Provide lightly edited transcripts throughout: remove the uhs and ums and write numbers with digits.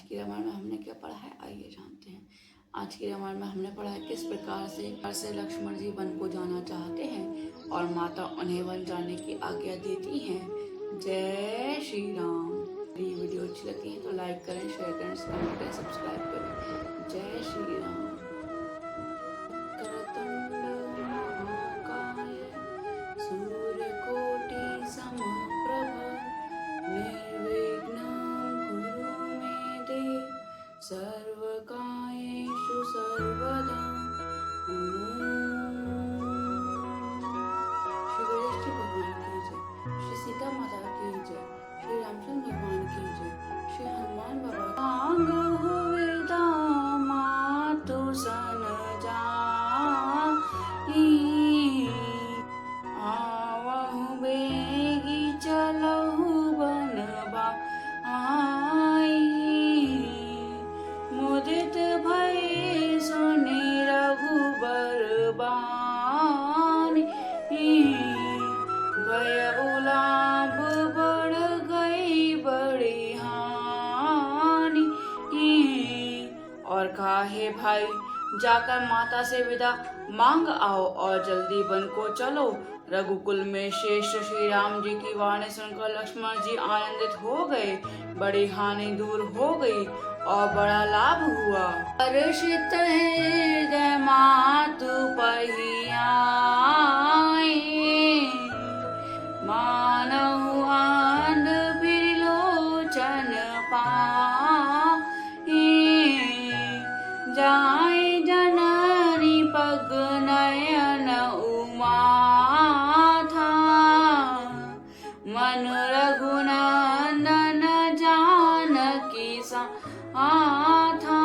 की रामायण में हमने क्या पढ़ा है, आइए जानते हैं। आज की रामायण में हमने पढ़ा है किस प्रकार से लक्ष्मण जी वन को जाना चाहते हैं और माता उन्हें वन जाने की आज्ञा देती हैं। जय श्री राम। ये वीडियो अच्छी लगती है तो लाइक करें, शेयर करें, कमेंट करें, सब्सक्राइब करें। जय श्री राम। करतंड महाकाय सूर्यकोटि समप्रभ निर्विघ्नं कुरु मे देव सर्वकार्येषु सर्वदा। श्री गणेश भगवान की जय, श्री सीता माता की जय, श्री रामचंद्र भगवान की जय, श्री हनुमान बाबा मांग हुए दामातु सन जाई, आवहु बेगी चलहु बनवा आई, मुदित भये सुनि रघुबर बानी, भय उलाब बढ़ गई बड़ी हानि। और कहा, हे भाई, जाकर माता से विदा मांग आओ और जल्दी वन को चलो। रघुकुल में श्रेष्ठ श्री राम जी की वाणी सुनकर लक्ष्मण जी आनंदित हो गए। बड़ी हानि दूर हो गई और बड़ा लाभ हुआ। हर्षित हृदय मातु पहियाए, मानहु आनंद बिलोचन पाए, जाय जननी पग नयन उमा था, मन रघुनंदन जानकी था।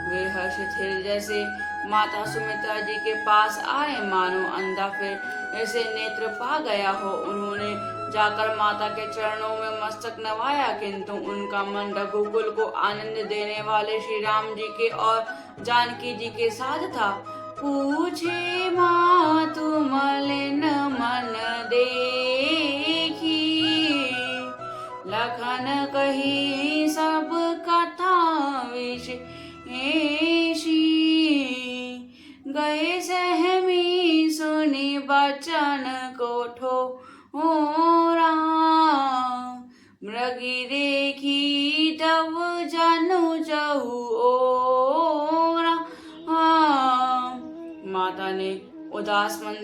वे हर्षित हृदय से माता सुमित्रा जी के पास आए, मानो अंधा फिर ऐसे नेत्र पा गया हो। उन्होंने जाकर माता के चरणों में मस्तक नवाया, किंतु उनका मन रघुकुल को आनंद देने वाले श्री राम जी के और जानकी जी के साथ था। पूछे मातु मलिन मन देखी, लखन कही सब कथा विशेषी, गए सहमी सुनी बचन को ठोरा, मृगी देखी तब जनु जहु ओरा। माता ने उदास मन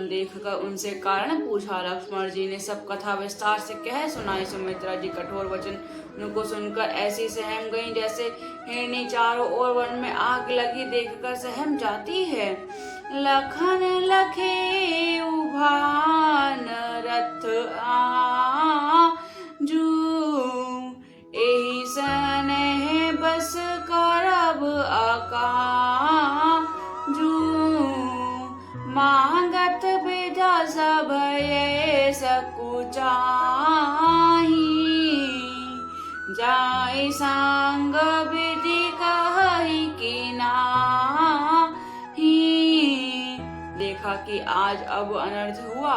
देखकर उनसे कारण पूछा। लक्ष्मण जी ने सब कथा विस्तार से कह सुनाई। सुमित्रा जी कठोर वचन उनको सुनकर ऐसी सहम गईं जैसे हिरनी चारों ओर वन में आग लगी देखकर सहम जाती है। लखन लखे उभान रथ आजू, एहि सनेह बस करब अकाजू, मांगत विधा सभये सकुचाही, जाय सांग विधि कहि कि नाही। देखा कि आज अब अनर्थ हुआ,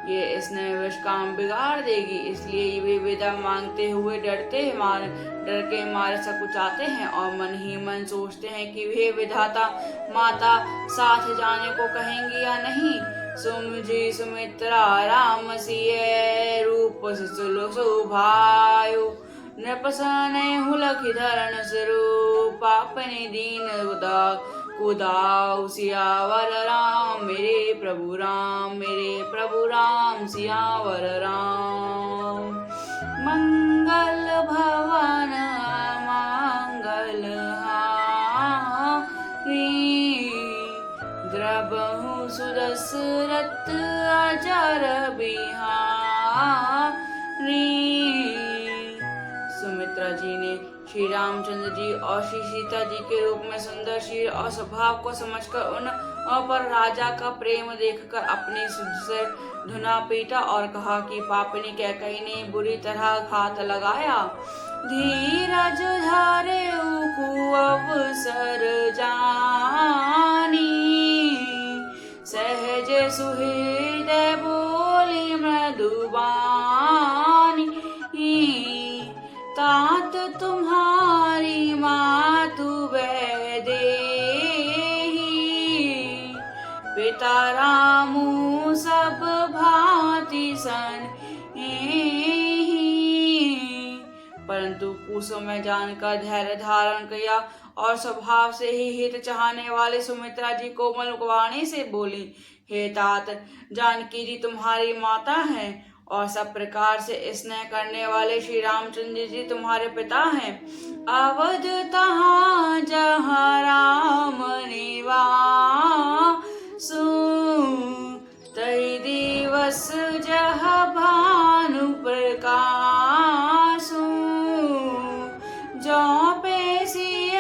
ये इसने विष काम बिगाड़ देगी, इसलिए वे विदा मांगते हुए डर के मारे सकुचाते हैं और मन ही मन सोचते हैं कि वे विधाता माता साथ जाने को कहेंगी या नहीं। सुमझी सुमित्रा राम सिय, रूप सुभायु, नृपसने लखि धरण स्वरूप, अपने दीन कुदाऊ सियावर राम, मेरे प्रभु राम सियावर राम। मंगल भवन मंगल हारी, द्रबहु सुदशरथ अजर बिहारी। सुमित्रा जी ने श्री रामचंद्र जी और श्री सीता जी के रूप में सुंदर शील और स्वभाव को समझकर उन पर राजा का प्रेम देखकर अपने से धुना पीटा और कहा कि पापनी कैकेयी ने बुरी तरह घात लगाया। धीरज धारे अवसर जानी, सहज सुहृदय बोली मृदुबानी। परंतु कुसुम में जानकर धैर्य धारण किया और स्वभाव से ही हित चाहने वाले सुमित्रा जी कोमल वाणी से बोली, हे तात, जानकी जी तुम्हारी माता हैं और सब प्रकार से स्नेह करने वाले श्री रामचंद्र जी तुम्हारे पिता हैं। अवध तहाँ जहाँ राम निवासु, तहि दिवस जह भानु प्रकाशु, जो पेशिय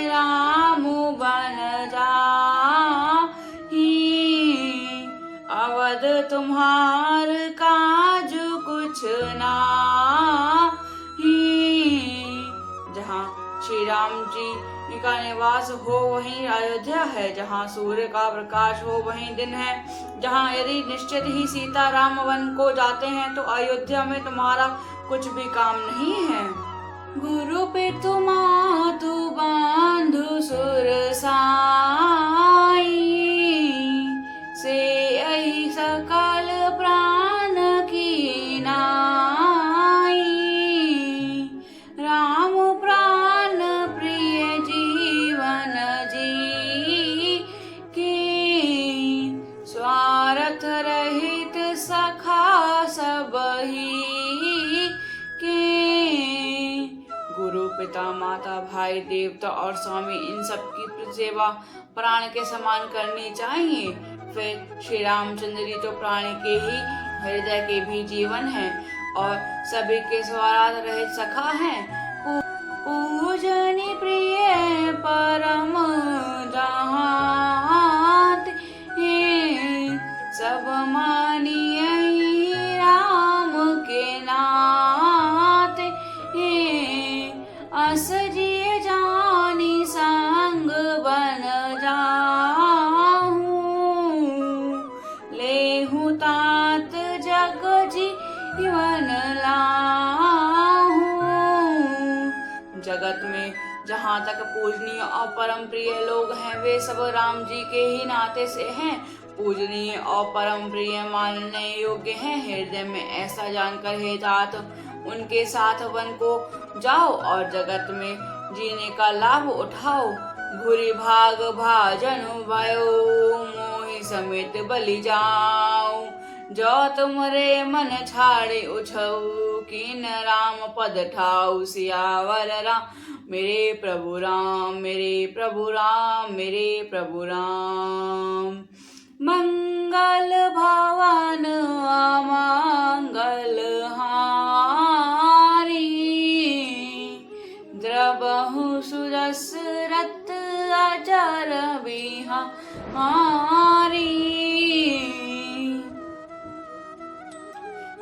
राम बन जाहि, अवध तुम्हार काज कुछ नाही। जहाँ श्री राम जी का निवास हो वहीं अयोध्या है, जहाँ सूर्य का प्रकाश हो वहीं दिन है। जहाँ यदि निश्चित ही सीता राम वन को जाते हैं तो अयोध्या में तुम्हारा कुछ भी काम नहीं है। गुरु पितु मातु बांधु सुर साई, से ऐ सकल प्राण की नाई, राम प्राण प्रिय जीवन जी के, स्वार्थ रहित सखा सबही के। गुरु पिता माता भाई देवता और स्वामी इन सब की सेवा प्राण के समान करनी चाहिए। फिर श्री रामचंद्र जी तो प्राणी के ही हृदय के भी जीवन है और सभी के स्वार्थ रहित सखा हैं। पूजनी प्रिय परम जहात, सब मानिए राम के नात, अस जिय जानी संग बन जाहूं, लेहूं तात जग जीवन लाहूं। जगत में जहाँ तक पूजनीय और परम प्रिय लोग हैं वे सब राम जी के ही नाते से हैं, पूजनीय और परम प्रिय मानने योग्य हैं। हृदय में ऐसा जानकर हे तात उनके साथ वन को जाओ और जगत में जीने का लाभ उठाओ। घुरी भाग भाजनु भयो, मोहि समेत बलि जाओ, जो तुमरे मन छाड़े उछऊ, कीन राम पद ठाऊ, सियावर राम मेरे प्रभु राम, मेरे प्रभु राम, मेरे प्रभु राम। मंगल भवन अमंगल हारी, द्रबहु सुदशरथ अजर बिहारी।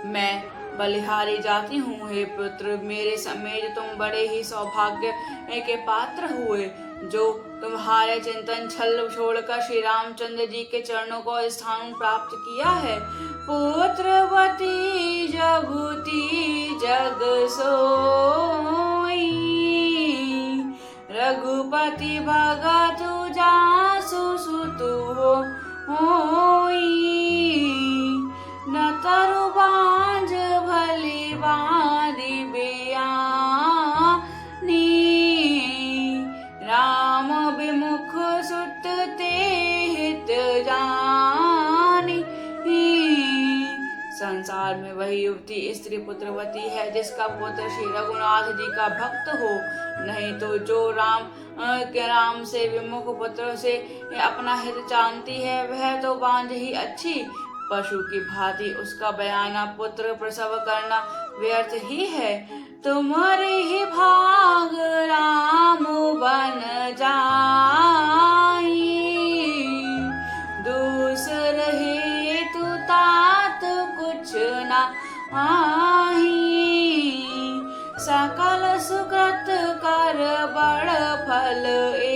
मैं बलिहारी जाती हूँ, हे पुत्र मेरे समेत तुम बड़े ही सौभाग्य के पात्र हुए, जो तुम्हारे चिंतन छल छोड़कर श्री रामचंद्र जी के चरणों को स्थान प्राप्त किया है। पुत्रवती जगुती जग सोई, रघुपति भगत जासु सुतु होई, न तरु बांझ भली बांधी बियानी, राम विमुख सुत ते हित जानी। संसार में वही युवती स्त्री पुत्रवती है जिसका पुत्र श्री रघुनाथ जी का भक्त हो, नहीं तो जो राम से विमुख पुत्र से अपना हित जानती है वह तो बांझ ही अच्छी। पशु की भांति उसका बयाना पुत्र प्रसव करना व्यर्थ ही है। तुम्हारे ही भाग राम बन जाई, दूसर हेतु तात कुछ न आही, सकल सुकृत कर बड़ फल ए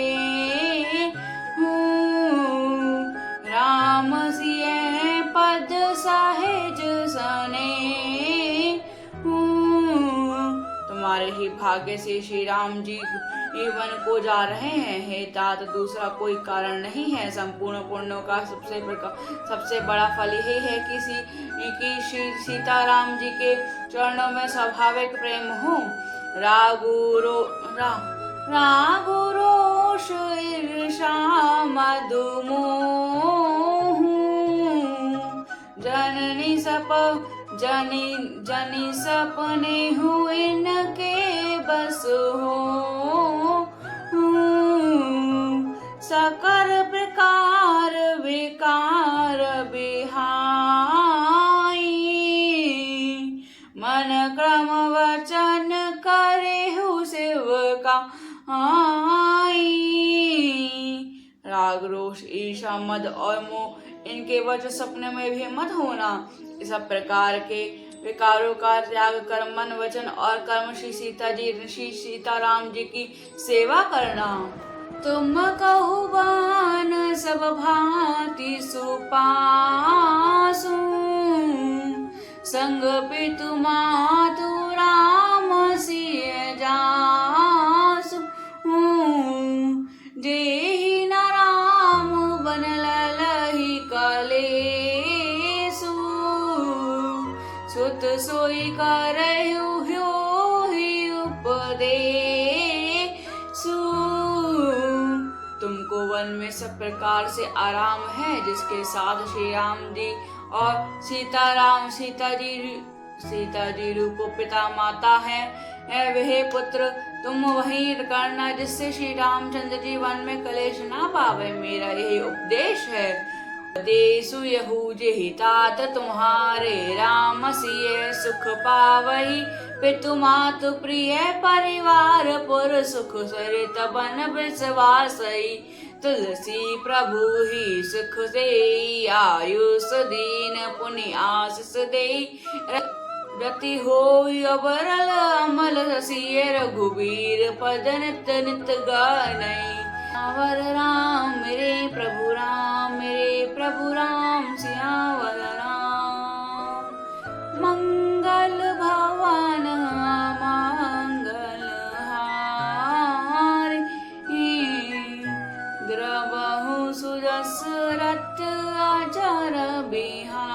राम सिय पद सहज सने। तुम्हारे ही भाग्य से श्री राम जी वन को जा रहे हैं, हे तात दूसरा कोई कारण नहीं है। संपूर्ण पुण्यों का सबसे बड़ा फल यही है कि श्री सीताराम जी के चरणों में स्वाभाविक प्रेम हो। रागु रोष ईर्षा मधुमोह जनी सपने हुए इनके बस हो सकल प्रकार विकार बिहाई मन क्रम वचन करे हु सेवका राग रोष ईर्षा मद और मोह इनके वचन सपने में भी मत होना। इस प्रकार के विकारों का त्याग कर मन वचन और कर्म श्री सीताराम जी की सेवा करना। तुम कहु बान सब भांति सुपासु संग पितु मातु राम सिय जासु जेहि न राम बन ललहि कलेसु सुत सोई करहु ह्योहि उपदेसु। तुमको वन में सब प्रकार से आराम है जिसके साथ श्री राम जी और सीता जी रूप पिता माता है। वह पुत्र तुम वही करना जिससे श्री रामचंद्र जी वन में कलेश ना पावे। मेरा यही उपदेश है। देसु यहू जेहि तात तुम्हारे राम सिय सुख पावही पितु मातु प्रिय परिवार पुर सुख सरित बन विश्वासई तुलसी प्रभु ही सुख से आयुष दीन पुनि आशीष दे रति होई अबरल अमल सिय रघुबीर पद नित नित गानई। सियावर राम मेरे प्रभु राम सियावर राम मंगल भवन मंगल हारी द्रवहु सुदशरथ अजर बिहारी।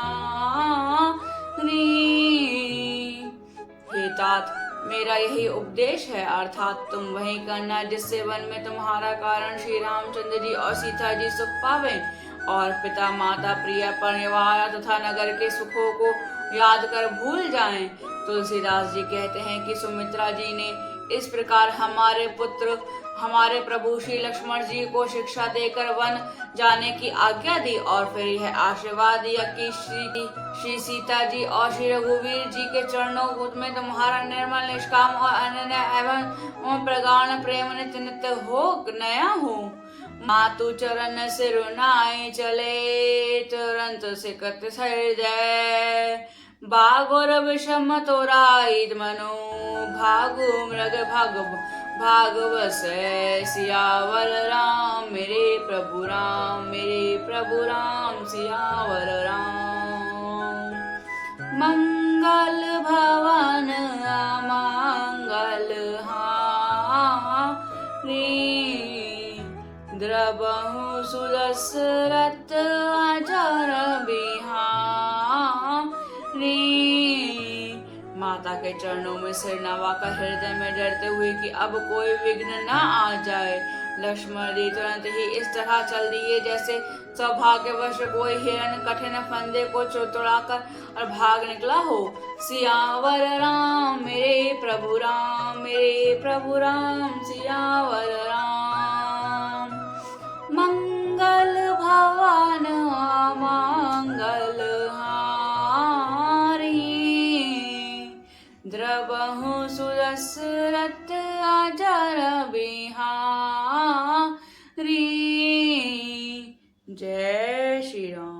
हे तात मेरा यही उपदेश है अर्थात तुम वही करना जिससे वन में तुम्हारा कारण श्री रामचंद्र जी और सीता जी सुख पावे और पिता माता प्रिय परिवार तथा नगर के सुखों को याद कर भूल जाएं। तुलसीदास जी कहते हैं कि सुमित्रा जी ने इस प्रकार हमारे पुत्र हमारे प्रभु श्री लक्ष्मण जी को शिक्षा देकर वन जाने की आज्ञा दी और फिर यह आशीर्वाद दिया कि श्री सीता जी और श्री रघुवीर जी के चरणों में तुम्हारा निर्मल निष्काम और अनन्य एवं प्रगाढ़ प्रेम नित्य नित्य हो नया हो। मातु चरण सिरुनाए चले तुरंत सिकत हृदय बागोर विषम तोराई मनो भागु मृग भागवस सियावर राम मेरे प्रभु राम सियावर राम मंगल भवन मंगल हारी द्रवहु सुदशरथ अजर बिहारी। माता के चरणों में सिर नवाकर हृदय में डरते हुए कि अब कोई विघ्न न आ जाए लक्ष्मण जी तुरंत ही इस तरह चल दिए जैसे सौभाग्यवश कोई हिरण कठिन फंदे को तोड़ाकर और भाग निकला हो। सियावर राम मेरे प्रभु राम सियावर राम मंगल भवन मंगल द्रवहु सुदशरथ अजर बिहारी। जय श्री राम।